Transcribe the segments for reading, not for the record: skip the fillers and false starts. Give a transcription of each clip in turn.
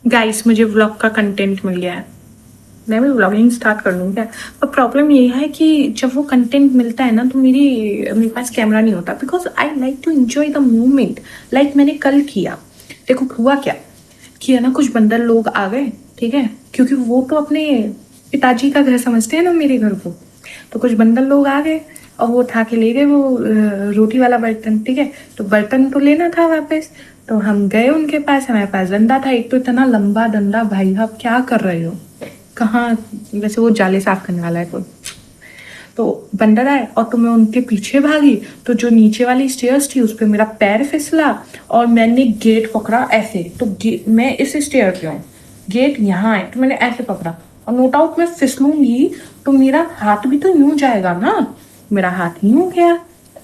Guys मुझे vlog का content मिल गया है, मैं भी व्लॉगिंग स्टार्ट कर लूँ क्या। पर प्रॉब्लम ये है कि जब वो कंटेंट मिलता है ना तो मेरे पास कैमरा नहीं होता, because I like to enjoy the moment. Like मैंने कल किया, देखो हुआ क्या किया ना, कुछ बंदर लोग आ गए, ठीक है, क्योंकि वो तो अपने पिताजी का घर समझते हैं ना मेरे घर को। तो कुछ बंदर लोग आ गए और वो उठा के ले गए वो रोटी वाला बर्तन, ठीक है। तो बर्तन तो लेना था वापस, तो हम गए उनके पास, हमारे पास डंडा था, एक तो इतना लंबा डंडा, भाई आप क्या कर रहे हो, कहाँ, वैसे वो जाले साफ करने वाला है कोई। तो बंदर आए और तो मैं उनके पीछे भागी, तो जो नीचे वाली स्टेयर्स थी उस पर मेरा पैर फिसला और मैंने गेट पकड़ा ऐसे। तो मैं इस स्टेयर पे हूँ, गेट यहाँ है, तो मैंने ऐसे पकड़ा और नो डाउट मैं फिसलूंगी तो मेरा हाथ भी तो यूं जाएगा ना, मेरा हाथ यूं गया,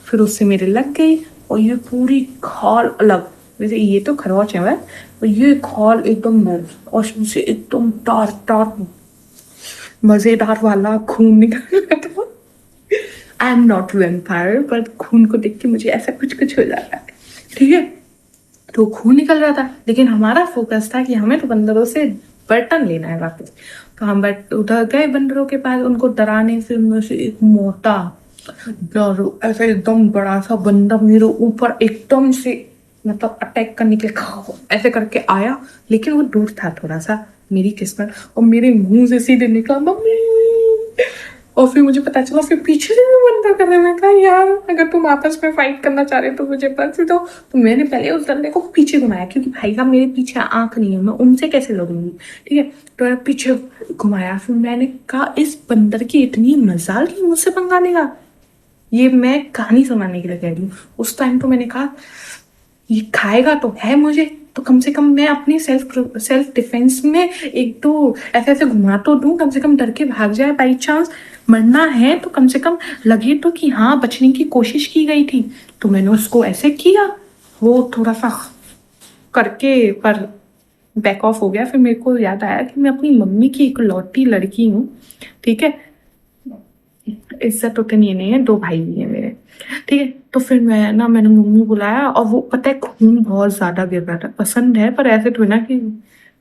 फिर उससे मेरे लग गई और ये पूरी खाल अलग। वैसे ये तो खरोच है वह, और ये खाल एकदम नर्व और उससे एकदम डार्क डार्क मजेदार वाला खून निकल रहा था। आई एम नॉट वेम्पायर, पर खून को देख के मुझे ऐसा कुछ कुछ हो जाता है, ठीक है। तो खून निकल रहा था, लेकिन हमारा फोकस था कि हमें तो बंदरों से बर्तन लेना है वापस। तो हम उधर गए बंदरों के पास उनको डराने, फिर उनमें से एक मोटा ऐसा एकदम बड़ा सा बंदर मेरे ऊपर एकदम से मतलब अटैक करने के लिए ऐसे करके आया, लेकिन वो दूर था थोड़ा सा, मेरी किस्मत, और मेरे मुंह से सीधे निकला मम्मी। और फिर मुझे पता चला, फिर पीछे से भी बंदा करने में कहा यार अगर तुम आपस में फाइट करना चाह रहे हो तो मुझे बस दो। तो मैंने पहले उस बंदे को पीछे घुमाया, क्योंकि भाई साहब मेरे पीछे आंख नहीं है, मैं उनसे कैसे लड़ूंगी, ठीक है। तो मैंने पीछे घुमाया, फिर मैंने कहा इस बंदर की इतनी मजाल कि मुझसे पंगा लेगा। ये मैं कहानी सुनाने के लिए कह रही हूँ। उस टाइम तो मैंने कहा ये खाएगा तो है मुझे, तो कम से कम मैं अपनी सेल्फ डिफेंस में एक तो ऐसे ऐसे घुमा तो दूं, कम से कम डर के भाग जाए, बाई चांस मरना है तो कम से कम लगे तो कि हाँ बचने की कोशिश की गई थी। तो मैंने उसको ऐसे किया, वो थोड़ा सा करके पर बैक ऑफ हो गया। फिर मेरे को याद आया कि मैं अपनी मम्मी की इकलौती लड़की हूँ, ठीक है, इज्जत उतनी नहीं है, दो भाई भी है मेरे, ठीक है। तो फिर मैंने मम्मी बुलाया और वो पता है खून बहुत ज्यादा गिर रहा था, पसंद है पर ऐसे थोड़ी ना कि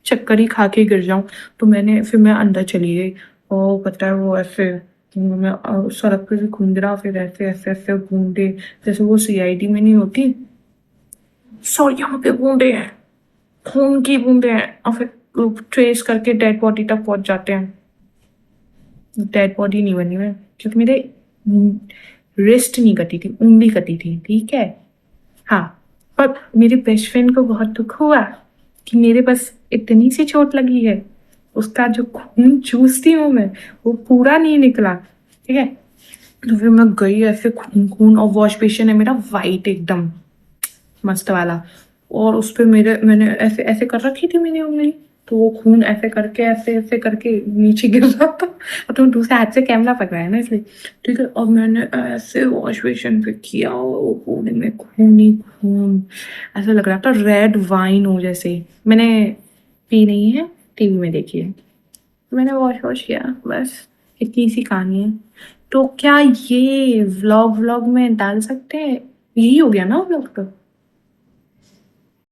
चक्कर ही खा के गिर जाऊं। तो मैं अंदर चली गई और पता है वो ऐसे मैं सड़क पे भी खून गिरा, फिर ऐसे ऐसे ऐसे बूंदे, जैसे वो सीआईडी में नहीं होती, सॉरी यहाँ पे बूंदे हैं, खून की बूंदे हैं, और फिर ट्रेस करके डेड बॉडी तक पहुंच जाते हैं। डेड बॉडी नहीं बनी मैं, क्योंकि मेरे रिस्ट नहीं कटी थी, उंगली कटी थी, ठीक है। हाँ, पर मेरे बेस्ट फ्रेंड को बहुत दुख हुआ कि मेरे बस इतनी सी चोट लगी है, उसका जो खून चूसती हूँ मैं वो पूरा नहीं निकला, ठीक है। तो फिर मैं गई ऐसे खून खून, और वॉश बेसिन है मेरा वाइट एकदम मस्त वाला, और उस पे मैंने ऐसे ऐसे कर रखी थी मैंने उंगली, तो वो खून ऐसे करके ऐसे ऐसे करके नीचे गिर रहा था, और तो दूसरे हाथ से कैमरा पकड़ा है ना इसलिए, ठीक है। और मैंने ऐसे वॉश बेसिन पे किया और वो पूरे में खून ही खून, ऐसा लग रहा था रेड वाइन हो जैसे। मैंने पी नहीं है, टीवी में देखी है। तो मैंने वॉश वॉश किया, बस इतनी सी कहानी है। तो क्या ये व्लॉग व्लॉग में डाल सकते हैं, यही हो गया ना व्लॉग तो।